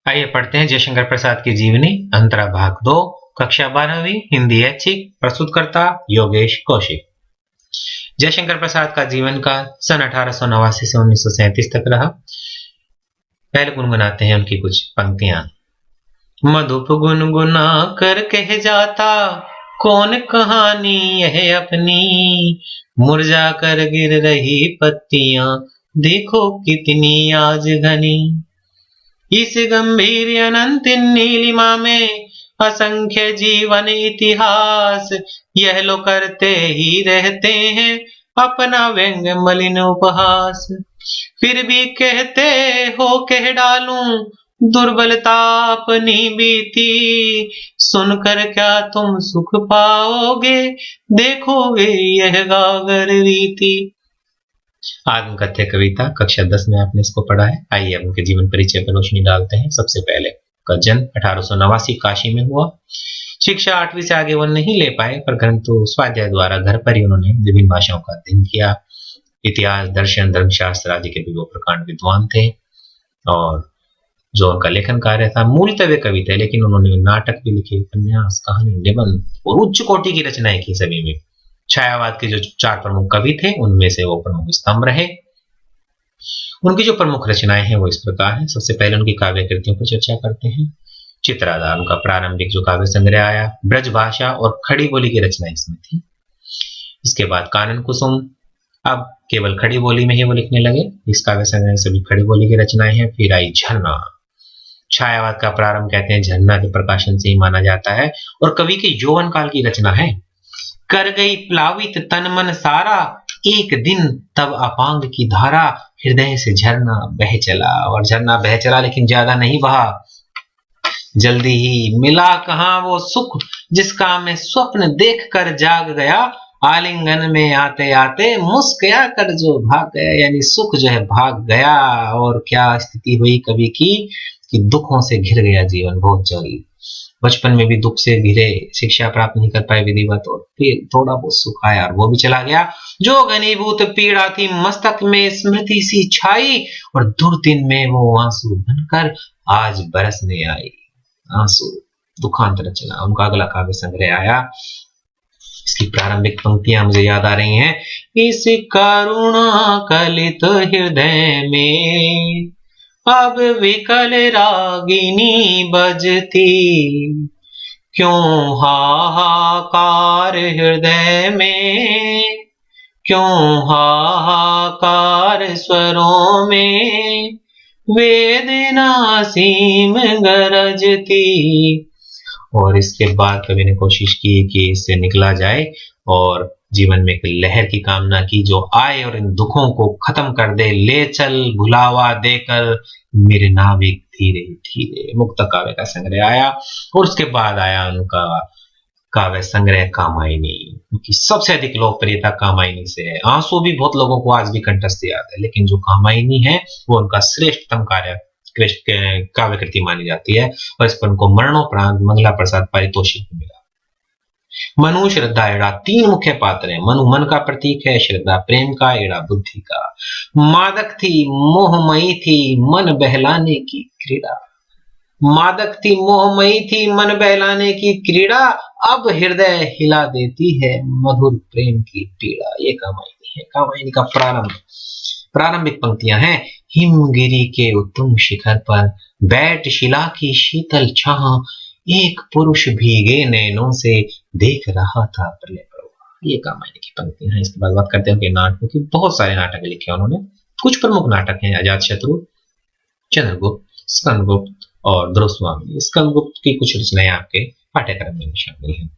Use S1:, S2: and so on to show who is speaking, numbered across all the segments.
S1: आइए पढ़ते हैं जयशंकर प्रसाद की जीवनी अंतरा भाग 2 कक्षा 12वीं हिंदी ऐच्छिक प्रस्तुतकर्ता योगेश कौशिक। जयशंकर प्रसाद का जीवन काल सन 1889 से 1937 तक रहा। पहले गुनगुनाते हैं उनकी कुछ पंक्तियां। मधुप गुनगुना कर कह जाता कौन कहानी यह अपनी, मुरझा कर गिर रही पत्तियां देखो कितनी आज घनी। इस गंभीर अनंत नीलिमा में असंख्य जीवन इतिहास, यह लो करते ही रहते हैं अपना व्यंग मलिन उपहास। फिर भी कहते हो कह डालूं दुर्बलता अपनी बीती, सुनकर क्या तुम सुख पाओगे देखोगे यह गागर रीति। आत्मकथ्य कविता कक्षा 10 में आपने इसको पढ़ा है। आइए अब उनके जीवन परिचय पर रोशनी डालते हैं। सबसे पहले का जन्म 1889 काशी में हुआ। शिक्षा 8वीं से आगे वो नहीं ले पाए, पर परंतु स्वाध्याय द्वारा घर पर ही उन्होंने विभिन्न भाषाओं का अध्ययन किया। इतिहास, दर्शन, धर्मशास्त्र आदि के भी वो प्रकांड विद्वान थे। और जो उनका लेखन कार्य था, मूलतः वे कवि थे, लेकिन उन्होंने नाटक भी लिखे, उपन्यास, कहानी, निबंध और उच्च कोटि की रचनाएं की। सभी में छायावाद के जो 4 प्रमुख कवि थे उनमें से वो प्रमुख स्तंभ रहे। उनकी जो प्रमुख रचनाएं हैं वो इस प्रकार हैं। सबसे पहले उनकी काव्य कृतियों पर चर्चा करते हैं। चित्राधार उनका प्रारंभिक जो काव्य संग्रह आया, ब्रज भाषा और खड़ी बोली की रचना इसमें थी। इसके बाद कानन कुसुम, अब केवल खड़ी बोली में ही वो लिखने लगे। इस काव्य संग्रह सभी खड़ी बोली की रचनाएं हैं। फिर आई झरना। छायावाद का प्रारंभ कहते हैं झरना के प्रकाशन से ही माना जाता है और कवि के यौवन काल की रचना है। कर गई प्लावित तन मन सारा, एक दिन तब अपांग की धारा, हृदय से झरना बह चला। और झरना बह चला लेकिन ज्यादा नहीं बहा, जल्दी ही मिला कहां वो सुख जिसका मैं स्वप्न देख कर जाग गया। आलिंगन में आते आते मुस्कुरा कर जो भाग गया, यानी सुख जो है भाग गया। और क्या स्थिति हुई कवि की कि दुखों से घिर गया जीवन बहुत जल्द। बचपन में भी दुख से घिरे, शिक्षा प्राप्त नहीं कर पाए विधिवत, और फिर थोड़ा बहुत सुख आया और वो भी चला गया। जो घनीभूत पीड़ा थी मस्तक में स्मृति सी छाई, और दुर्दिन में वो आंसू बनकर आज बरसने आई। आंसू दुखांत रचना उनका अगला काव्य संग्रह आया। इसकी प्रारंभिक पंक्तियां मुझे याद आ रही हैं। इस करुणा कलित हृदय में अब विकल रागिनी बजती, क्यों हाहाकार हृदय में, क्यों हाहाकार स्वरों में, वेदना सीम गरजती। और इसके बाद कवि ने कोशिश की कि इससे निकला जाए और जीवन में एक लहर की कामना की जो आए और इन दुखों को खत्म कर दे। ले चल भुलावा देकर मेरे नाविक धीरे धीरे। मुक्त काव्य का संग्रह आया। और उसके बाद आया उनका काव्य संग्रह कामायनी। उनकी सबसे अधिक लोकप्रियता कामायनी से है। आंसू भी बहुत लोगों को आज भी कंठस्थ याद है, लेकिन जो कामायनी है वो उनका श्रेष्ठतम कार्य काव्य कृति मानी जाती है। और इस पर उनको मरणोपरांत मंगला प्रसाद पारितोषिक मिला। मनु, श्रद्धा, एड़ा 3 मुख्य पात्र हैं। मनु मन का प्रतीक है, श्रद्धा प्रेम का, एड़ा बुद्धि का। मादक थी, मोहमयी थी, मन बहलाने की क्रीड़ा। मादक थी, मोहमयी थी, मन बहलाने की क्रीड़ा, अब हृदय हिला देती है मधुर प्रेम की पीड़ा। ये कामायनी है। कामायनी का प्रारंभिक पंक्तियां हैं। हिमगिरी के उत्तुंग शिखर पर बैठ शिला की शीतल छाह, एक पुरुष भीगे नैनों से देख रहा था प्रलय प्रवाह। ये कामायनी की पंक्तियां हैं। इसके बाद बात करते हैं कि नाटकों की। बहुत सारे नाटक लिखे उन्होंने। कुछ प्रमुख नाटक हैं अजातशत्रु, चंद्रगुप्त, स्कंदगुप्त और ध्रुवस्वामी। स्कंदगुप्त की कुछ रचनाएं आपके पाठ्यक्रम में शामिल हैं।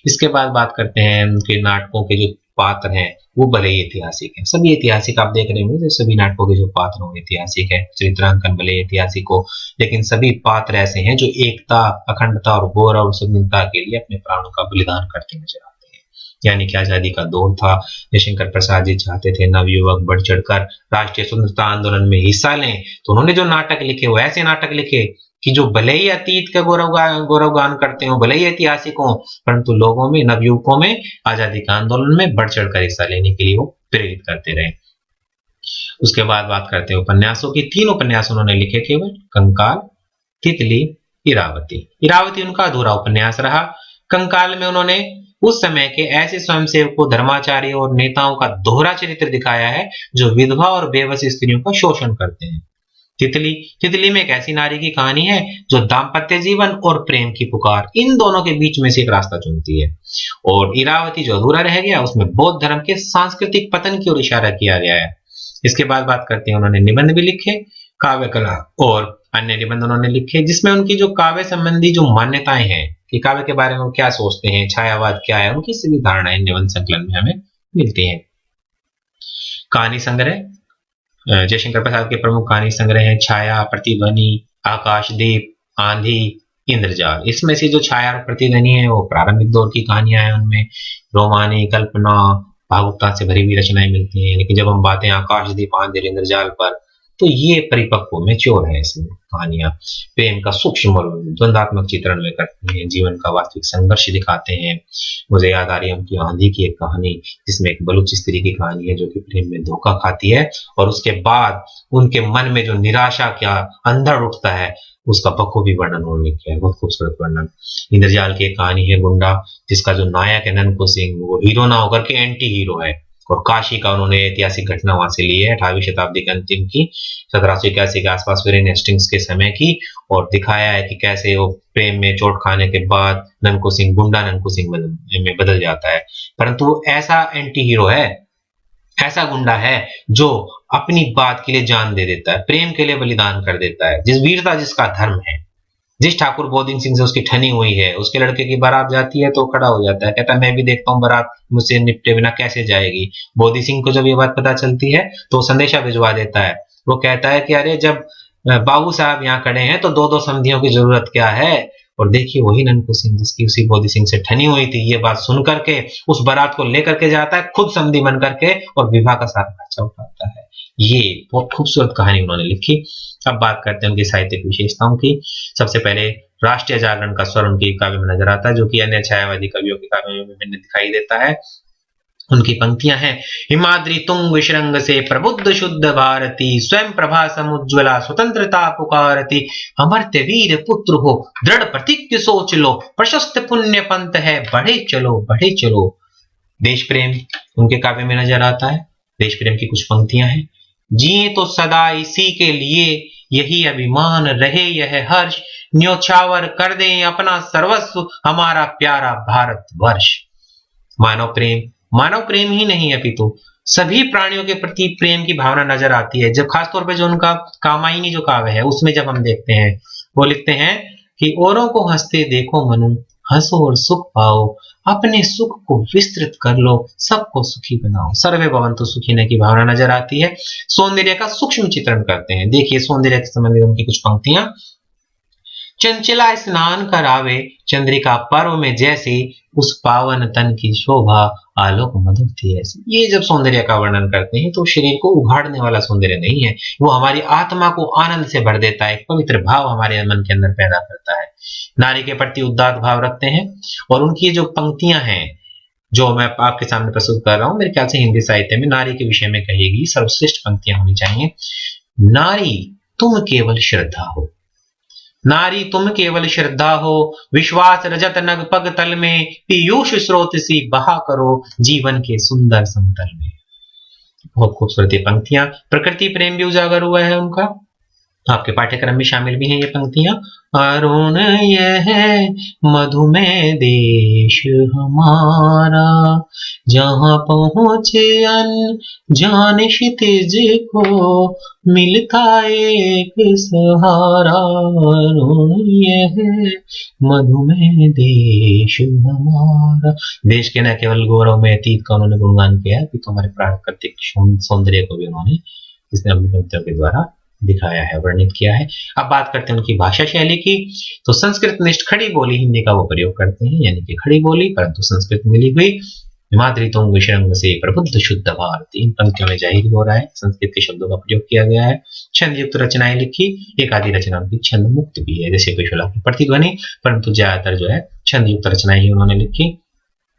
S1: इसके बाद बात करते हैं उनके नाटकों के जो पात्र हैं वो भले ही ऐतिहासिक हैं। सभी ऐतिहासिक आप देख रहे होंगे, सभी नाटकों के जो पात्र होंगे ऐतिहासिक है। चित्रांकन भले ऐतिहासिक हो, लेकिन सभी पात्र ऐसे हैं जो एकता, अखंडता और गौरव स्वतंत्रता के लिए अपने प्राणों का बलिदान करते नजर आते हैं। यानी कि आजादी का दौर था। जयशंकर प्रसाद जी चाहते थे नवयुवक बढ़ चढ़कर राष्ट्रीय स्वतंत्रता आंदोलन में हिस्सा लें, तो उन्होंने जो नाटक लिखे वो ऐसे नाटक लिखे कि जो भले ही अतीत का गौरवगान करते हो, भले ही ऐतिहासिक हो, परंतु लोगों में, नवयुवकों में आजादी का आंदोलन में बढ़ चढ़कर हिस्सा लेने के लिए वो प्रेरित करते रहे। उसके बाद बात करते हैं उपन्यासों की। 3 उपन्यास उन्होंने लिखे केवल, कंकाल, तितली, इरावती। इरावती उनका अधूरा उपन्यास रहा। कंकाल में उन्होंने उस समय के ऐसे स्वयंसेवकों, धर्माचार्य और नेताओं का दोहरा चरित्र दिखाया है जो विधवा और बेबस स्त्रियों का शोषण करते हैं। तितली, तितली में एक ऐसी नारी की कहानी है जो दाम्पत्य जीवन और प्रेम की पुकार, इन दोनों के बीच में से एक रास्ता चुनती है। और इरावती जो अधूरा रह गया, उसमें बौद्ध धर्म के सांस्कृतिक पतन की ओर इशारा किया गया है। इसके बाद बात करते हैं, उन्होंने निबंध भी लिखे, काव्य कला और अन्य निबंध उन्होंने लिखे, जिसमें उनकी जो काव्य संबंधी जो मान्यताएं हैं कि काव्य के बारे में वो क्या सोचते हैं, छायावाद क्या है, उनकी सभी धारणाएं निबंध संकलन में हमें मिलती हैं। कहानी संग्रह, जयशंकर प्रसाद के प्रमुख कहानी संग्रह हैं छाया, प्रतिध्वनि, आकाशदीप, आंधी, इंद्रजाल। इसमें से जो छाया और प्रतिध्वनि है वो प्रारंभिक दौर की कहानियां हैं, उनमें रोमानी, कल्पना, भावुकता से भरी हुई रचनाएं मिलती हैं। लेकिन जब हम बातें आकाशदीप, आंधी और इंद्रजाल पर, तो ये परिपक्व मैच्योर है इसमें कहानियां। प्रेम का सूक्ष्म और द्वंदात्मक चित्रण में करती हैं, जीवन का वास्तविक संघर्ष दिखाते हैं। मुझे याद आ रही है उनकी आंधी की एक कहानी, जिसमें एक बलूच स्त्री की कहानी है जो कि प्रेम में धोखा खाती है और उसके बाद उनके मन में जो निराशा का अंधड़ उठता है, उसका बखूबी वर्णन उन्होंने किया है, बहुत खूबसूरत वर्णन। इंद्रजाल की एक कहानी है गुंडा, जिसका जो नायक है ननकू सिंह, वो हीरो ना होकर के एंटी हीरो है। और काशी का उन्होंने ऐतिहासिक घटना वहां से ली है, 18वीं शताब्दी के अंतिम की, 1781 के आसपास विरेन हेस्टिंग्स के समय की, और दिखाया है कि कैसे वो प्रेम में चोट खाने के बाद ननकू सिंह गुंडा ननकू सिंह में बदल जाता है। परंतु वो ऐसा एंटी हीरो है, ऐसा गुंडा है जो अपनी बात के लिए जान दे देता है, प्रेम के लिए बलिदान कर देता है। जिस वीरता जिसका धर्म है, जिस ठाकुर बोधिंग सिंह से उसकी ठनी हुई है, उसके लड़के की बारात जाती है तो खड़ा हो जाता है, कहता है मैं भी देखता हूँ बारात मुझसे निपटे बिना कैसे जाएगी। बोधि सिंह को जब ये बात पता चलती है तो संदेशा भिजवा देता है। वो कहता है कि अरे जब बाबू साहब यहाँ खड़े हैं तो दो दो समधियों की जरूरत क्या है। और देखिए वही ननकू सिंह जिसकी उसी बोधि सिंह से ठनी हुई थी, ये बात सुन करके उस बारात को लेकर के जाता है, खुद समधी बन करके, और विवाह का सारा खर्चा उठाता है। ये बहुत खूबसूरत कहानी उन्होंने लिखी। अब बात करते हैं उनकी साहित्यिक विशेषताओं की। सबसे पहले राष्ट्रीय जागरण का स्वर उनकी काव्य में नजर आता है, जो कि अन्य छायावादी कवियों के काव्य में विभिन्न दिखाई देता है। उनकी पंक्तियां हैं, हिमाद्री तुंग श्रृंग से प्रबुद्ध शुद्ध भारती, स्वयं प्रभा समुज्ज्वला स्वतंत्रता पुकारती, अमर्त्य वीर पुत्र हो दृढ़ प्रतिज्ञ सोच लो, प्रशस्त पुण्य पंथ है बढ़े चलो बढ़े चलो। देश प्रेम उनके काव्य में नजर आता है। देश प्रेम की कुछ पंक्तियां हैं, जिए तो सदा इसी के लिए, यही अभिमान रहे यह हर्ष, न्योछावर कर दें अपना सर्वस्व हमारा प्यारा भारत वर्ष। मानव प्रेम ही नहीं अपितु सभी प्राणियों के प्रति प्रेम की भावना नजर आती है। जब खासतौर पे जो उनका कामायनी जो काव्य है, उसमें जब हम देखते हैं, वो लिखते हैं कि औरों को हंसते देखो मनु, हंसो और सुख पाओ, अपने सुख को विस्तृत कर लो, सबको सुखी बनाओ, सर्वे भवन्तु सुखिनः की भावना नजर आती है। सौंदर्य का सूक्ष्म चित्रण करते हैं। देखिए सौंदर्य के संबंधित उनकी कुछ पंक्तियां, चंचला स्नान करावे चंद्रिका पर्व में जैसे, उस पावन तन की शोभा आलोक मधुर थी ऐसी। ये जब सौंदर्य का वर्णन करते हैं तो शरीर को उघाड़ने वाला सौंदर्य नहीं है, वो हमारी आत्मा को आनंद से भर देता है, एक पवित्र भाव हमारे मन के अंदर पैदा करता है। नारी के प्रति उदात्त भाव रखते हैं। और उनकी जो पंक्तियां हैं जो मैं आपके सामने प्रस्तुत कर रहा हूं, मेरे ख्याल से हिंदी साहित्य में नारी के विषय में कहेगी सर्वश्रेष्ठ पंक्तियां होनी चाहिए। नारी तुम केवल श्रद्धा हो, नारी तुम केवल श्रद्धा हो, विश्वास रजत नग पग तल में, पीयूष स्रोत सी बहा करो जीवन के सुंदर समतल में। बहुत खूबसूरत ये पंक्तियां। प्रकृति प्रेम भी उजागर हुआ है उनका, आपके पाठ्यक्रम में शामिल भी हैं ये पंक्तियां। अरुण यह मधुमेह देश हमारा, जहां पहुंचे अनजान क्षितिज को, मिलता एक सहारा। अरुण यह मधुमेह देश हमारा। देश के न केवल गौरव में अतीत का उन्होंने गुणगान किया है, कि तुम्हारे प्राकृतिक सौंदर्य को भी उन्होंने इसने अपनी पंक्तियों के द्वारा दिखाया है, वर्णित किया है। अब बात करते हैं उनकी भाषा शैली की। तो संस्कृत निष्ठ खड़ी बोली हिंदी का वो प्रयोग करते हैं, यानी कि खड़ी बोली परंतु संस्कृत मिली हुई। हिमाद्री तुंग श्रृंग से प्रबुद्ध शुद्ध भारती, इन पंक्तियों में जाहिर हो रहा है संस्कृत के शब्दों का प्रयोग किया गया है। छंद युक्त रचनाएं लिखी, एक आदि रचना उनकी छंद मुक्त भी है, जैसे कुशला की प्रतिध्वनि, परंतु ज्यादातर जो है छंद युक्त रचनाएं ही उन्होंने लिखी।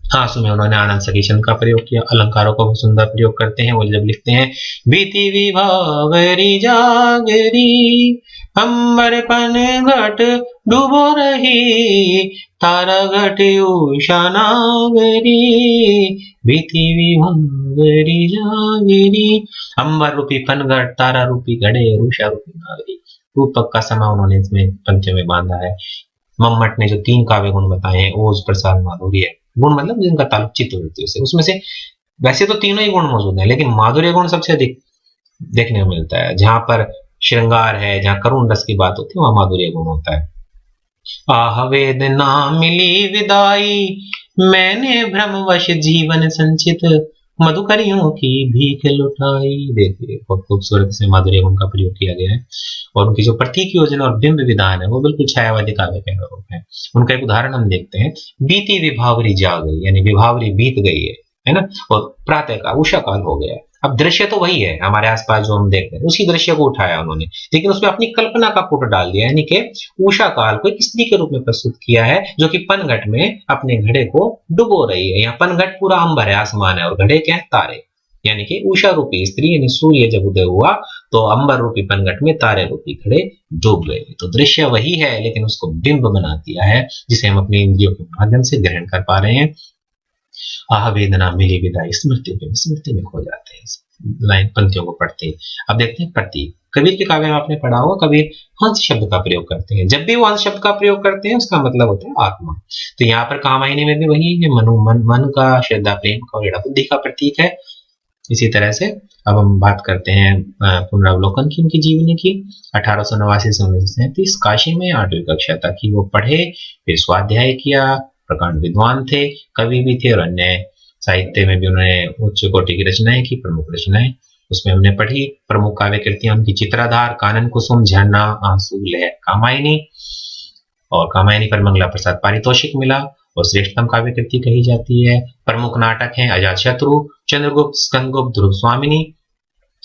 S1: आंसू में उन्होंने आनंद सखी छंद का प्रयोग किया। अलंकारों का बहुत सुंदर प्रयोग करते हैं। वो जब लिखते हैं, बीती विभावरी जागरी अंबर पन घट डूबो रही, तारा घट उषा नागरी, बीती विहंगरी जागरी। अंबर रूपी पनघट, तारा रूपी घड़े और उषा रूपी नागरी, रूपक का समा उन्होंने इसमें पंक्तियों में बांधा है। मम्मट ने जो 3 काव्य गुण बताए हैं, ओज, प्रसाद, माधुर्य, गुण मतलब जिनका ताल्लुक चित्तवृत्तियों से, उसमें से वैसे तो तीनों ही गुण मौजूद हैं, लेकिन माधुर्य गुण सबसे अधिक देखने को मिलता है। जहां पर श्रृंगार है, जहां करुण रस की बात होती है, वहां माधुर्य गुण होता है। आह वेदना मिली विदाई, मैंने भ्रमवश जीवन संचित, मधुकरियों की भीख लुटाई। देखिए बहुत खूबसूरत से माधुर्य गुण का प्रयोग किया गया है। और उनकी जो प्रतीक योजना और बिंब विधान है वो बिल्कुल छायावादी काव्य के अनुरूप है। उनका एक उदाहरण हम देखते हैं। बीती विभावरी जा गई, यानी विभावरी बीत गई है ना, और प्रातः काल, उषा काल हो गया। अब दृश्य तो वही है हमारे आसपास जो हम देखते हैं, उसी दृश्य को उठाया उन्होंने, लेकिन उसमें अपनी कल्पना का पुट डाल दिया, यानी कि उषा काल को एक स्त्री के रूप में प्रस्तुत किया है, जो कि पनघट में अपने घड़े को डुबो रही है। यहाँ पनघट पूरा अंबर है, आसमान है, और घड़े क्या है, तारे, यानी कि उषा रूपी स्त्री, यानी सूर्य जब उदय हुआ तो अंबर रूपी पनघट में तारे रूपी घड़े डूब गए। तो दृश्य वही है, लेकिन उसको बिंब बना दिया है, जिसे हम अपने इंद्रियों के माध्यम से ग्रहण कर पा रहे हैं। आह वेदना मिली विदाई, स्मृति में खो जाते हैं लाइन पंक्तियों को पढ़ते। अब देखते हैं प्रतीक। कबीर के काव्य में आपने पढ़ा होगा, कबीर हंस शब्द का प्रयोग करते हैं। जब भी वो हंस शब्द का प्रयोग करते हैं, उसका मतलब होता है आत्मा। तो यहाँ पर कामायनी में भी वही है, मन का, श्रद्धा, प्रेम का और बुद्धि का प्रतीक है। इसी तरह से अब हम बात करते हैं पुनरावलोकन की, उनकी जीवनी की। 1889 से 1937 काशी में 8वीं कक्षा तक की वो पढ़े, फिर स्वाध्याय किया, प्रकांड विद्वान थे, कवि भी थे, और अन्य साहित्य में भी उन्होंने उच्च कोटि की रचनाएं की। प्रमुख रचनाएं उसमें हमने पढ़ी, प्रमुख काव्य कृतियां उनकी चित्राधार, कानन कुसुम, झरना, आंसू, लहर, कामायनी। और कामायनी पर मंगला प्रसाद पारितोषिक मिला और श्रेष्ठतम काव्य कृति कही जाती है। प्रमुख नाटक हैं अजात शत्रु, चंद्रगुप्त, स्कंदगुप्त, ध्रुव स्वामिनी,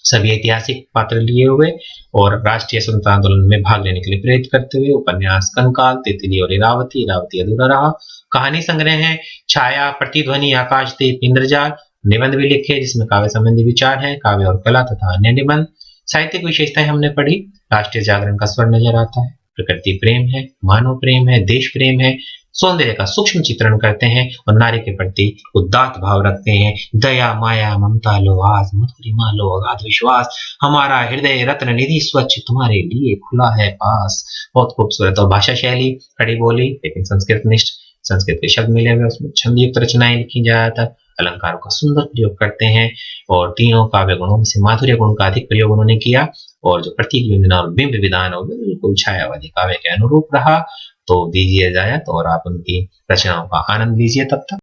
S1: सभी ऐतिहासिक पात्र लिए हुए और राष्ट्रीय स्वतंत्रता आंदोलन में भाग लेने के लिए प्रेरित करते हुए। उपन्यास कंकाल, तितली और इरावती, इरावती अधूरा रहा। कहानी संग्रह है छाया, प्रतिध्वनि, आकाशदीप, इंद्रजाल। निबंध भी लिखे जिसमें काव्य संबंधी विचार है, काव्य और कला तथा अन्य निबंध। साहित्यिक विशेषताएं हमने पढ़ी, राष्ट्रीय जागरण का स्वर नजर आता है, प्रकृति प्रेम है, मानव प्रेम है, देश प्रेम है, सौंदर्य का सूक्ष्म चित्रण करते हैं और नारी के प्रति उदात्त भाव रखते हैं। दया, माया, ममता, लोहास, मधुरिमा, लो, अगाध विश्वास, हमारा हृदय रत्न निधि स्वच्छ तुम्हारे लिए खुला है पास। बहुत खूबसूरत। और भाषा शैली खड़ी बोली लेकिन संस्कृत निष्ठ, संस्कृत के शब्द मिले हुए, उसमें छंदयुक्त रचनाएं लिखी ज्यादातर, अलंकारों का सुंदर प्रयोग करते हैं। और तीनों काव्य गुणों में से माधुर्य गुण का अधिक प्रयोग उन्होंने किया। और जो प्रतीक योजना और बिंब विधान है बिल्कुल छायावादी काव्य के अनुरूप रहा। तो दीजिए इजाजत और आप उनकी रचनाओं का आनंद लीजिए तब तक।